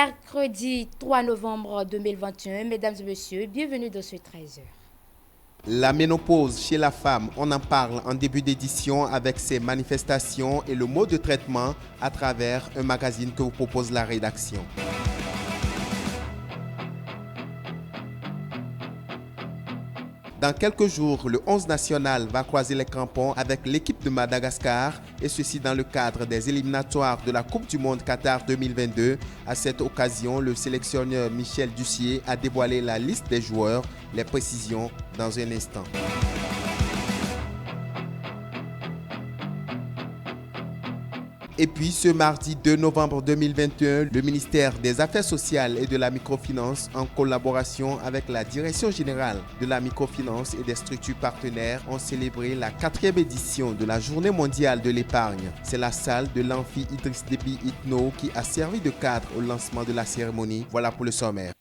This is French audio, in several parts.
Mercredi 3 novembre 2021, mesdames et messieurs, bienvenue dans ce 13h. La ménopause chez la femme, on en parle en début d'édition avec ses manifestations et le mode de traitement à travers un magazine que vous propose la rédaction. Dans quelques jours, le 11 national va croiser les crampons avec l'équipe de Madagascar et ceci dans le cadre des éliminatoires de la Coupe du Monde Qatar 2022. À cette occasion, le sélectionneur Michel Dussier a dévoilé la liste des joueurs. Les précisions dans un instant. Et puis ce mardi 2 novembre 2021, le ministère des Affaires sociales et de la microfinance, en collaboration avec la Direction générale de la microfinance et des structures partenaires, ont célébré la 4e édition de la Journée mondiale de l'épargne. C'est la salle de l'amphi Idriss Déby Itno qui a servi de cadre au lancement de la cérémonie. Voilà pour le sommaire.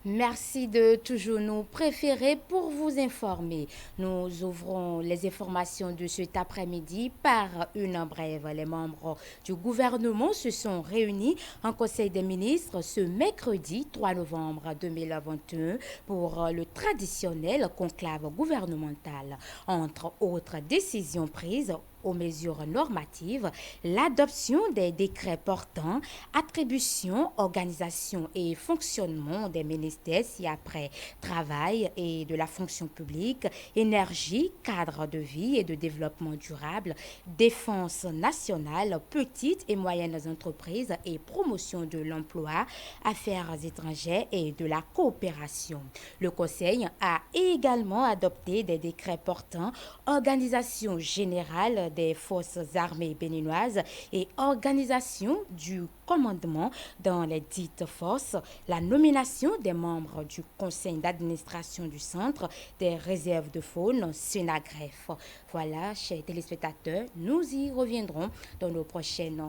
Merci de toujours nous préférer pour vous informer. Nous ouvrons les informations de cet après-midi par une brève. Les membres du gouvernement se sont réunis en Conseil des ministres ce mercredi 3 novembre 2021 pour le traditionnel conclave gouvernemental. Entre autres décisions prises, aux mesures normatives, l'adoption des décrets portant attribution, organisation et fonctionnement des ministères ci-après travail et de la fonction publique, énergie, cadre de vie et de développement durable, défense nationale, petites et moyennes entreprises et promotion de l'emploi, affaires étrangères et de la coopération. Le Conseil a également adopté des décrets portant organisation générale des forces armées béninoises et organisation du commandement dans les dites forces, la nomination des membres du conseil d'administration du centre des réserves de faune Sénagref. Voilà, chers téléspectateurs, nous y reviendrons dans nos prochaines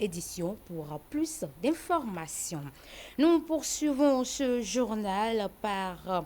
éditions pour plus d'informations. Nous poursuivons ce journal par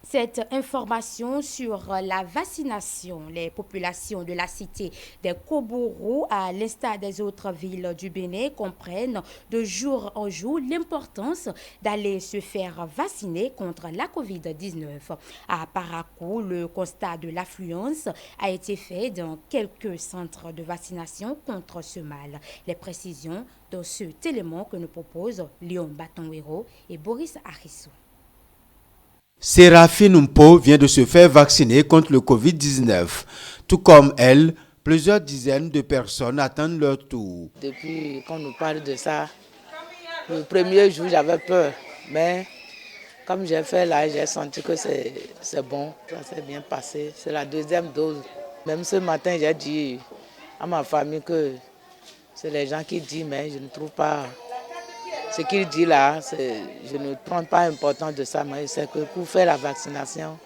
cette information sur la vaccination. Les populations de la cité des Kobourou, à l'instar des autres villes du Bénin, comprennent de jour en jour l'importance d'aller se faire vacciner contre la COVID-19. À Parakou, le constat de l'affluence a été fait dans quelques centres de vaccination contre ce mal. Les précisions dans cet élément que nous proposent Léon Batonwero et Boris Arissou. Séraphine Mpo vient de se faire vacciner contre le Covid-19. Tout comme elle, plusieurs dizaines de personnes attendent leur tour. Depuis qu'on nous parle de ça, le premier jour j'avais peur, mais comme j'ai fait là, j'ai senti que c'est bon, ça s'est bien passé. C'est la deuxième dose. Même ce matin, j'ai dit à ma famille que c'est les gens qui disent, mais je ne trouve pas. Ce qu'il dit là, je ne prends pas important de ça, mais c'est que pour faire la vaccination,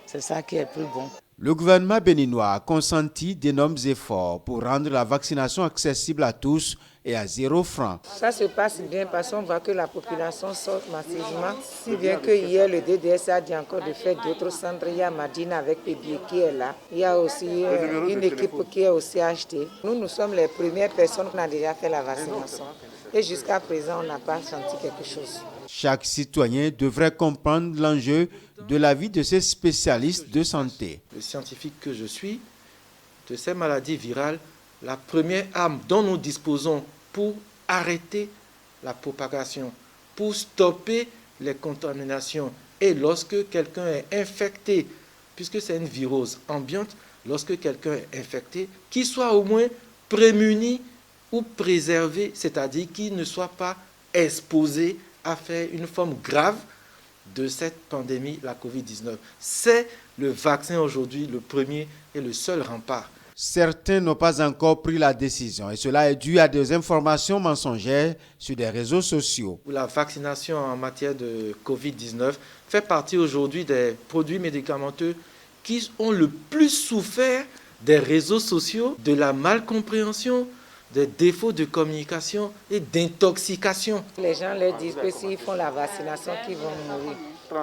c'est ça qui est plus bon. Le gouvernement béninois a consenti d'énormes efforts pour rendre la vaccination accessible à tous et à 0 francs. Ça se passe bien parce qu'on voit que la population sort massivement. Si bien que hier, le DDS a dit encore de faire d'autres centres. Il y a Madina avec Pébier qui est là. Il y a aussi une équipe qui est aussi achetée. Nous sommes les premières personnes qui ont déjà fait la vaccination. Et jusqu'à présent, on n'a pas senti quelque chose. Chaque citoyen devrait comprendre l'enjeu de la vie de ces spécialistes de santé. Le scientifique que je suis, de ces maladies virales, la première arme dont nous disposons pour arrêter la propagation, pour stopper les contaminations. Et lorsque quelqu'un est infecté, puisque c'est une virose ambiante, lorsque quelqu'un est infecté, qu'il soit au moins prémuni ou préservé, c'est-à-dire qu'il ne soit pas exposé à faire une forme grave de cette pandémie, la COVID-19. C'est le vaccin aujourd'hui, le premier et le seul rempart. Certains n'ont pas encore pris la décision et cela est dû à des informations mensongères sur des réseaux sociaux. La vaccination en matière de COVID-19 fait partie aujourd'hui des produits médicamenteux qui ont le plus souffert des réseaux sociaux, de la malcompréhension, des défauts de communication et d'intoxication. Les gens leur disent que s'ils font la vaccination, qu'ils vont mourir.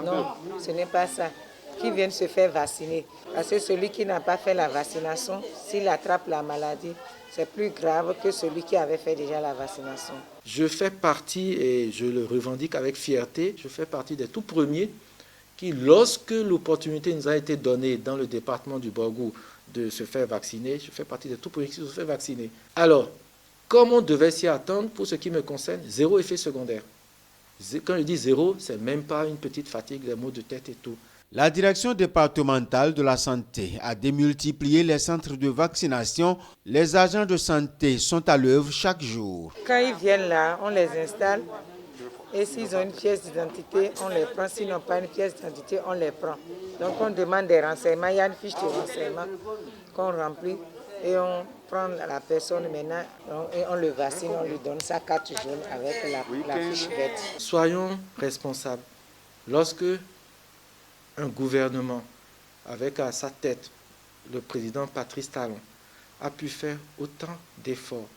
Non, ce n'est pas ça. Qu'ils viennent se faire vacciner. Parce que celui qui n'a pas fait la vaccination, s'il attrape la maladie, c'est plus grave que celui qui avait fait déjà la vaccination. Je fais partie, et je le revendique avec fierté, je fais partie des tout premiers qui, lorsque l'opportunité nous a été donnée dans le département du Borgou de se faire vacciner, je fais partie des tout premiers qui se sont fait vacciner. Alors, comme on devait s'y attendre, pour ce qui me concerne, zéro effet secondaire. Quand je dis zéro, c'est même pas une petite fatigue, les maux de tête et tout. La direction départementale de la santé a démultiplié les centres de vaccination. Les agents de santé sont à l'œuvre chaque jour. Quand ils viennent là, on les installe et s'ils ont une pièce d'identité, on les prend. S'ils n'ont pas une pièce d'identité, on les prend. Donc on demande des renseignements. Il y a une fiche de renseignements qu'on remplit et on prend la personne maintenant et on le vaccine, on lui donne sa carte jaune avec la fiche verte. Soyons responsables. Lorsque un gouvernement, avec à sa tête le président Patrice Talon, a pu faire autant d'efforts,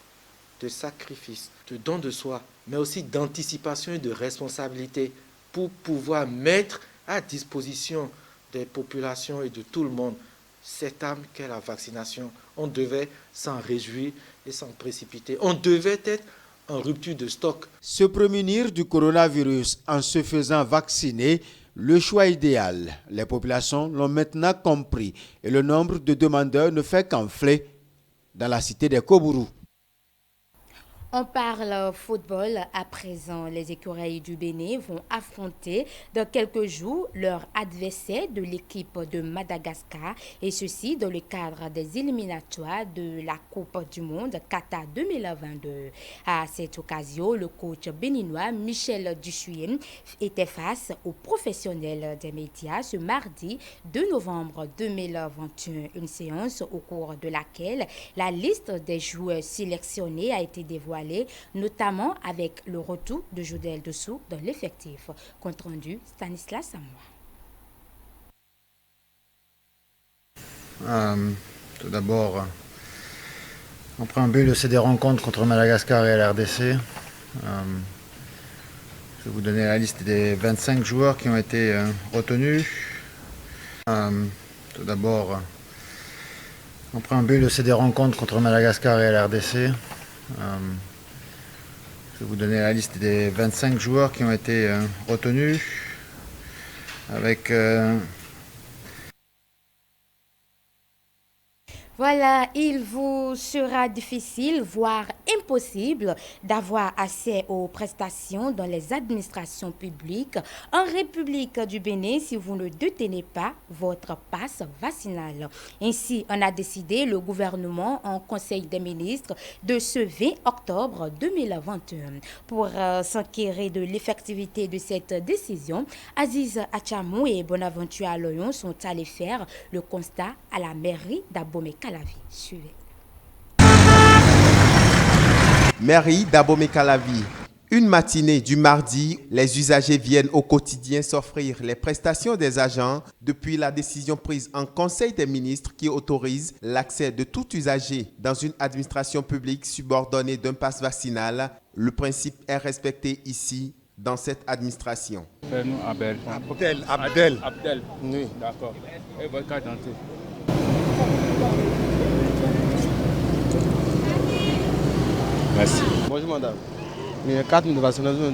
de sacrifices, de dons de soi, mais aussi d'anticipation et de responsabilité pour pouvoir mettre à disposition des populations et de tout le monde cette arme qu'est la vaccination. On devait s'en réjouir et s'en précipiter. On devait être en rupture de stock. Se prémunir du coronavirus en se faisant vacciner, le choix idéal. Les populations l'ont maintenant compris et le nombre de demandeurs ne fait qu'enfler dans la cité des Kobourou. On parle football à présent. Les écureuils du Bénin vont affronter dans quelques jours leur adversaire de l'équipe de Madagascar et ceci dans le cadre des éliminatoires de la Coupe du Monde Qatar 2022. À cette occasion, le coach béninois Michel Dussuyen était face aux professionnels des médias ce mardi 2 novembre 2021. Une séance au cours de laquelle la liste des joueurs sélectionnés a été dévoilée, notamment avec le retour de Jodel Dessous dans l'effectif. Compte rendu, Stanislas Samoa. Tout d'abord, en préambule de ces deux rencontres contre Madagascar et la RDC, je vais vous donner la liste des 25 joueurs qui ont été retenus. Tout d'abord, en préambule de ces deux rencontres contre Madagascar et la RDC, je vais vous donner la liste des 25 joueurs qui ont été retenus avec... Voilà, il vous sera difficile, voire impossible, d'avoir accès aux prestations dans les administrations publiques en République du Bénin si vous ne détenez pas votre passe vaccinale. Ainsi, on a décidé, le gouvernement en Conseil des ministres, de ce 20 octobre 2021. Pour s'enquérir de l'effectivité de cette décision, Aziz Achamou et Bonaventure Aloyon sont allés faire le constat à la mairie d'Abomey-Calavi. Suivez. Mairie d'Abomey-Calavi. Une matinée du mardi, les usagers viennent au quotidien s'offrir les prestations des agents depuis la décision prise en Conseil des ministres qui autorise l'accès de tout usager dans une administration publique subordonnée d'un pass vaccinal. Le principe est respecté ici dans cette administration. Abdel. Oui. D'accord. Et votre carte d'identité? Merci. Bonjour madame. Mais carte de vaccination.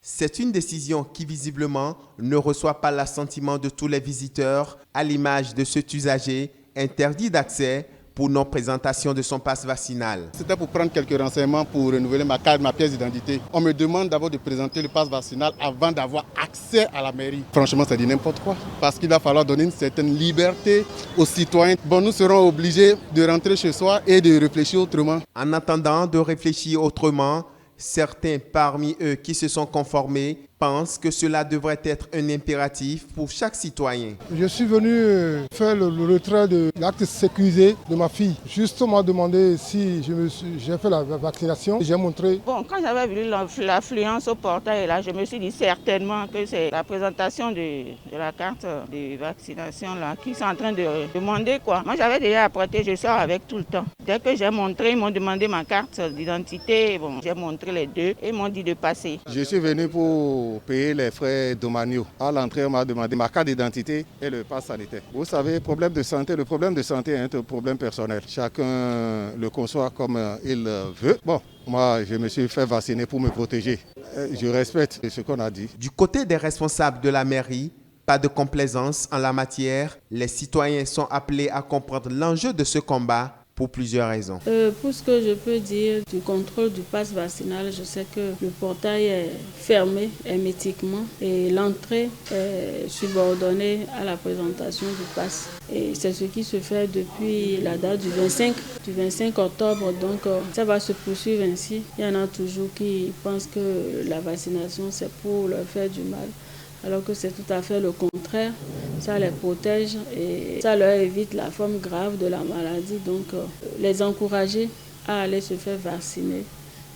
C'est une décision qui visiblement ne reçoit pas l'assentiment de tous les visiteurs, à l'image de cet usager interdit d'accès pour non-présentation de son passe vaccinal. C'était pour prendre quelques renseignements pour renouveler ma carte, ma pièce d'identité. On me demande d'abord de présenter le passe vaccinal avant d'avoir accès à la mairie. Franchement, c'est dit n'importe quoi. Parce qu'il va falloir donner une certaine liberté aux citoyens. Bon, nous serons obligés de rentrer chez soi et de réfléchir autrement. En attendant de réfléchir autrement, certains parmi eux qui se sont conformés pense que cela devrait être un impératif pour chaque citoyen. Je suis venu faire le retrait de l'acte sécurisé de ma fille. Juste on m'a demandé si j'ai fait la vaccination. J'ai montré. Bon, quand j'avais vu l'affluence au portail, là, je me suis dit certainement que c'est la présentation de la carte de vaccination là, qui sont en train de demander quoi. Moi j'avais déjà apporté, je sors avec tout le temps. Dès que j'ai montré, ils m'ont demandé ma carte d'identité. Bon, j'ai montré les deux et ils m'ont dit de passer. Je suis venu pour payer les frais domaniaux. À l'entrée, on m'a demandé ma carte d'identité et le pass sanitaire. Vous savez, le problème de santé est un problème personnel. Chacun le conçoit comme il veut. Bon, moi, je me suis fait vacciner pour me protéger. Je respecte ce qu'on a dit. Du côté des responsables de la mairie, pas de complaisance en la matière. Les citoyens sont appelés à comprendre l'enjeu de ce combat pour plusieurs raisons. Pour ce que je peux dire du contrôle du pass vaccinal, je sais que le portail est fermé hermétiquement et l'entrée est subordonnée à la présentation du pass. Et c'est ce qui se fait depuis la date du 25 octobre. Donc ça va se poursuivre ainsi. Il y en a toujours qui pensent que la vaccination c'est pour leur faire du mal, alors que c'est tout à fait le contraire. Ça les protège et ça leur évite la forme grave de la maladie. Donc, les encourager à aller se faire vacciner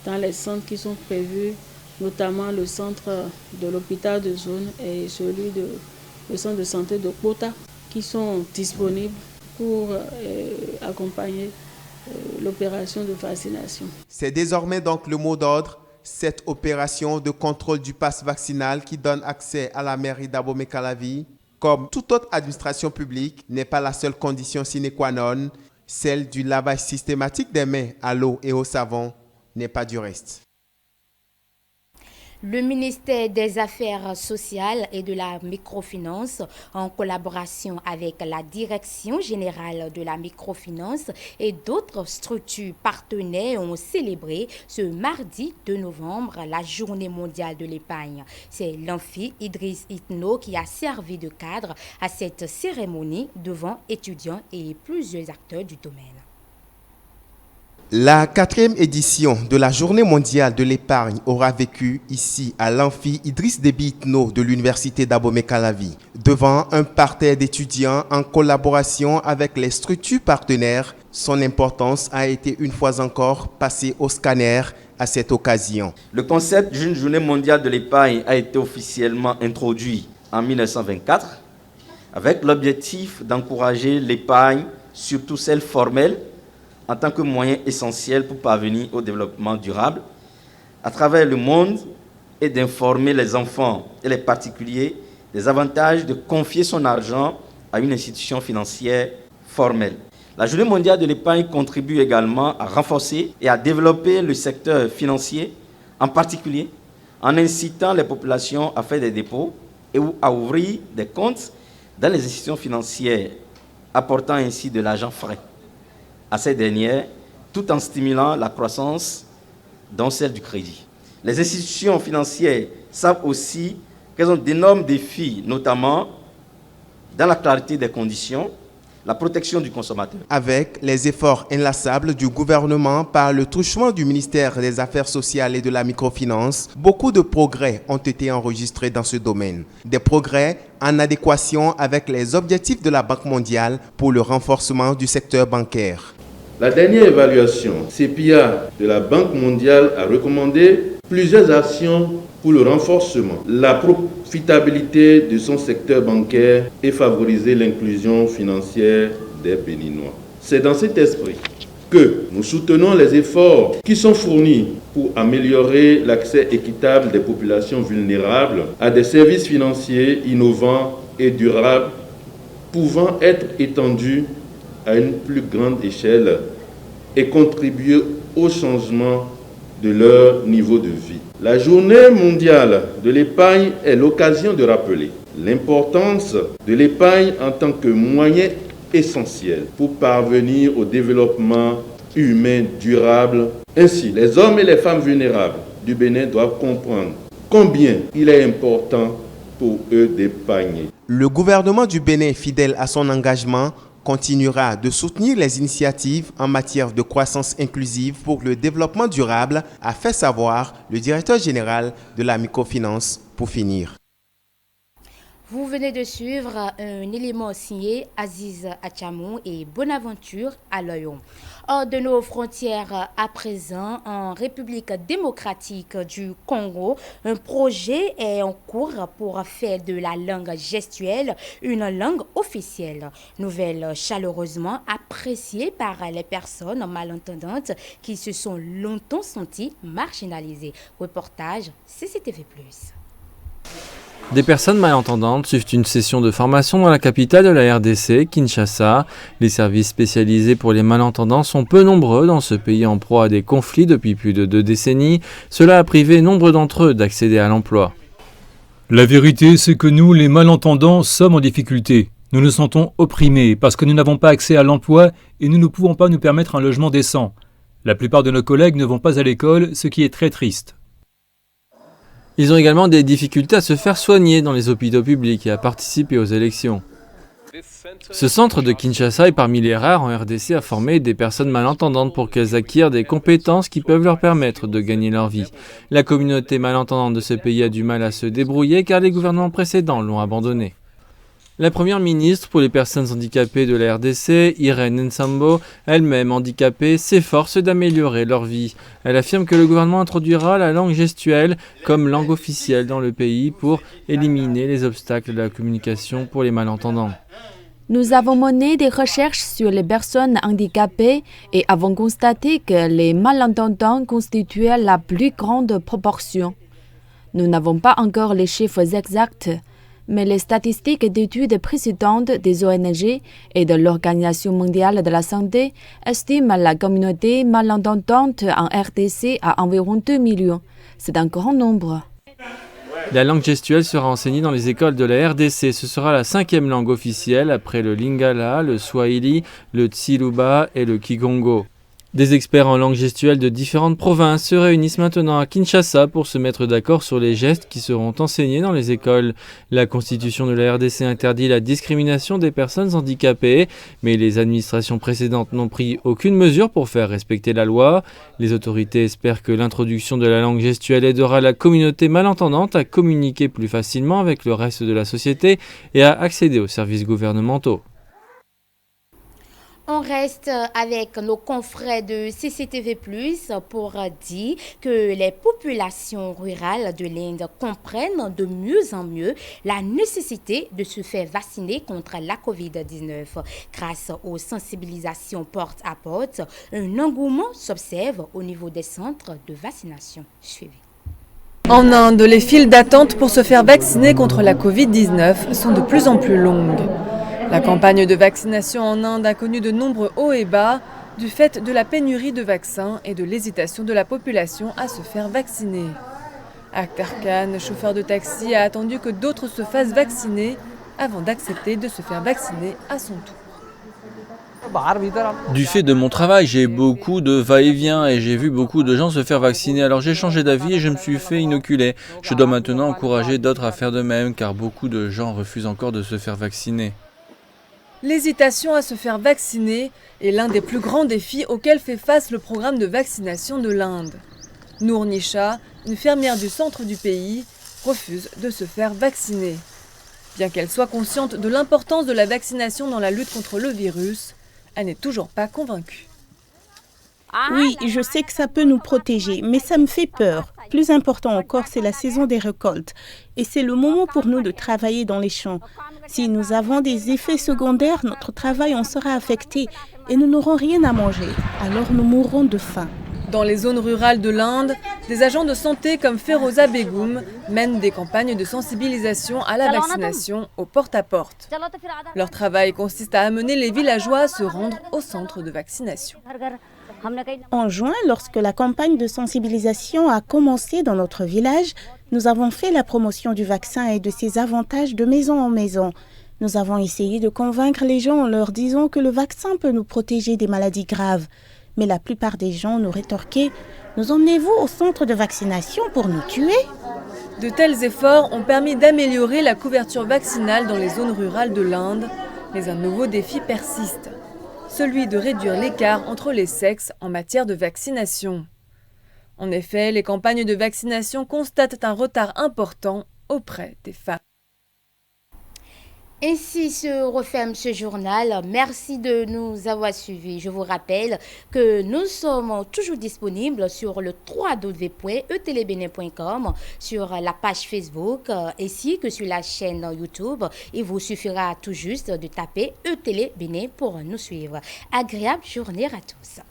dans les centres qui sont prévus, notamment le centre de l'hôpital de zone et le centre de santé de Kota, qui sont disponibles pour accompagner l'opération de vaccination. C'est désormais donc le mot d'ordre. Cette opération de contrôle du pass vaccinal qui donne accès à la mairie d'Abomey-Calavi, comme toute autre administration publique, n'est pas la seule condition sine qua non. Celle du lavage systématique des mains à l'eau et au savon n'est pas du reste. Le ministère des Affaires sociales et de la microfinance, en collaboration avec la Direction générale de la microfinance et d'autres structures partenaires, ont célébré ce mardi 2 novembre la Journée mondiale de l'épargne. C'est l'Amphi Idriss Itno qui a servi de cadre à cette cérémonie devant étudiants et plusieurs acteurs du domaine. La 4e édition de la Journée mondiale de l'épargne aura vécu ici à l'Amphi Idriss Déby Itno de l'Université d'Abomey-Calavi, devant un parterre d'étudiants en collaboration avec les structures partenaires. Son importance a été une fois encore passée au scanner à cette occasion. Le concept d'une Journée mondiale de l'épargne a été officiellement introduit en 1924 avec l'objectif d'encourager l'épargne, surtout celle formelle, en tant que moyen essentiel pour parvenir au développement durable à travers le monde et d'informer les enfants et les particuliers des avantages de confier son argent à une institution financière formelle. La Journée mondiale de l'épargne contribue également à renforcer et à développer le secteur financier, en particulier en incitant les populations à faire des dépôts et à ouvrir des comptes dans les institutions financières, apportant ainsi de l'argent frais à ces dernières, tout en stimulant la croissance, dont celle du crédit. Les institutions financières savent aussi qu'elles ont d'énormes défis, notamment dans la clarté des conditions, la protection du consommateur. Avec les efforts inlassables du gouvernement par le truchement du ministère des Affaires sociales et de la microfinance, beaucoup de progrès ont été enregistrés dans ce domaine. Des progrès en adéquation avec les objectifs de la Banque mondiale pour le renforcement du secteur bancaire. La dernière évaluation CEPIA de la Banque mondiale a recommandé plusieurs actions pour le renforcement, la profitabilité de son secteur bancaire et favoriser l'inclusion financière des Béninois. C'est dans cet esprit que nous soutenons les efforts qui sont fournis pour améliorer l'accès équitable des populations vulnérables à des services financiers innovants et durables pouvant être étendus à une plus grande échelle et contribuer au changement de leur niveau de vie. La Journée mondiale de l'épargne est l'occasion de rappeler l'importance de l'épargne en tant que moyen essentiel pour parvenir au développement humain durable. Ainsi, les hommes et les femmes vulnérables du Bénin doivent comprendre combien il est important pour eux d'épargner. Le gouvernement du Bénin, fidèle à son engagement, continuera de soutenir les initiatives en matière de croissance inclusive pour le développement durable, a fait savoir le directeur général de la microfinance. Pour finir. Vous venez de suivre un élément signé Aziz Achamou et Bonaventure Aloyon. Hors de nos frontières à présent, en République démocratique du Congo, un projet est en cours pour faire de la langue gestuelle une langue officielle. Nouvelle chaleureusement appréciée par les personnes malentendantes qui se sont longtemps senties marginalisées. Reportage CCTV+. Des personnes malentendantes suivent une session de formation dans la capitale de la RDC, Kinshasa. Les services spécialisés pour les malentendants sont peu nombreux dans ce pays en proie à des conflits depuis plus de 2 décennies. Cela a privé nombre d'entre eux d'accéder à l'emploi. La vérité, c'est que nous, les malentendants, sommes en difficulté. Nous nous sentons opprimés parce que nous n'avons pas accès à l'emploi et nous ne pouvons pas nous permettre un logement décent. La plupart de nos collègues ne vont pas à l'école, ce qui est très triste. Ils ont également des difficultés à se faire soigner dans les hôpitaux publics et à participer aux élections. Ce centre de Kinshasa est parmi les rares en RDC à former des personnes malentendantes pour qu'elles acquièrent des compétences qui peuvent leur permettre de gagner leur vie. La communauté malentendante de ce pays a du mal à se débrouiller car les gouvernements précédents l'ont abandonné. La première ministre pour les personnes handicapées de la RDC, Irène Nsambo, elle-même handicapée, s'efforce d'améliorer leur vie. Elle affirme que le gouvernement introduira la langue gestuelle comme langue officielle dans le pays pour éliminer les obstacles de la communication pour les malentendants. Nous avons mené des recherches sur les personnes handicapées et avons constaté que les malentendants constituaient la plus grande proportion. Nous n'avons pas encore les chiffres exacts, mais les statistiques d'études précédentes des ONG et de l'Organisation mondiale de la santé estiment la communauté malentendante en RDC à environ 2 millions. C'est un grand nombre. La langue gestuelle sera enseignée dans les écoles de la RDC. Ce sera la 5e langue officielle après le Lingala, le Swahili, le Tsiluba et le Kigongo. Des experts en langue gestuelle de différentes provinces se réunissent maintenant à Kinshasa pour se mettre d'accord sur les gestes qui seront enseignés dans les écoles. La constitution de la RDC interdit la discrimination des personnes handicapées, mais les administrations précédentes n'ont pris aucune mesure pour faire respecter la loi. Les autorités espèrent que l'introduction de la langue gestuelle aidera la communauté malentendante à communiquer plus facilement avec le reste de la société et à accéder aux services gouvernementaux. On reste avec nos confrères de CCTV+, pour dire que les populations rurales de l'Inde comprennent de mieux en mieux la nécessité de se faire vacciner contre la Covid-19. Grâce aux sensibilisations porte à porte, un engouement s'observe au niveau des centres de vaccination. Suivez. En Inde, les files d'attente pour se faire vacciner contre la Covid-19 sont de plus en plus longues. La campagne de vaccination en Inde a connu de nombreux hauts et bas du fait de la pénurie de vaccins et de l'hésitation de la population à se faire vacciner. Akhtar Khan, chauffeur de taxi, a attendu que d'autres se fassent vacciner avant d'accepter de se faire vacciner à son tour. Du fait de mon travail, j'ai beaucoup de va-et-vient et j'ai vu beaucoup de gens se faire vacciner. Alors j'ai changé d'avis et je me suis fait inoculer. Je dois maintenant encourager d'autres à faire de même car beaucoup de gens refusent encore de se faire vacciner. L'hésitation à se faire vacciner est l'un des plus grands défis auxquels fait face le programme de vaccination de l'Inde. Noor Nisha, une fermière du centre du pays, refuse de se faire vacciner. Bien qu'elle soit consciente de l'importance de la vaccination dans la lutte contre le virus, elle n'est toujours pas convaincue. Oui, je sais que ça peut nous protéger, mais ça me fait peur. Plus important encore, c'est la saison des récoltes. Et c'est le moment pour nous de travailler dans les champs. Si nous avons des effets secondaires, notre travail en sera affecté et nous n'aurons rien à manger. Alors nous mourrons de faim. Dans les zones rurales de l'Inde, des agents de santé comme Feroza Begum mènent des campagnes de sensibilisation à la vaccination au porte-à-porte. Leur travail consiste à amener les villageois à se rendre au centre de vaccination. En juin, lorsque la campagne de sensibilisation a commencé dans notre village, nous avons fait la promotion du vaccin et de ses avantages de maison en maison. Nous avons essayé de convaincre les gens en leur disant que le vaccin peut nous protéger des maladies graves. Mais la plupart des gens nous rétorquaient « Nous emmenez-vous au centre de vaccination pour nous tuer ?» De tels efforts ont permis d'améliorer la couverture vaccinale dans les zones rurales de l'Inde, Mais un nouveau défi persiste, celui de réduire l'écart entre les sexes en matière de vaccination. En effet, les campagnes de vaccination constatent un retard important auprès des femmes. Ainsi se referme ce journal. Merci de nous avoir suivis. Je vous rappelle que nous sommes toujours disponibles sur le www.etelebene.com, sur la page Facebook ainsi que sur la chaîne YouTube. Il vous suffira tout juste de taper Etelebene pour nous suivre. Agréable journée à tous.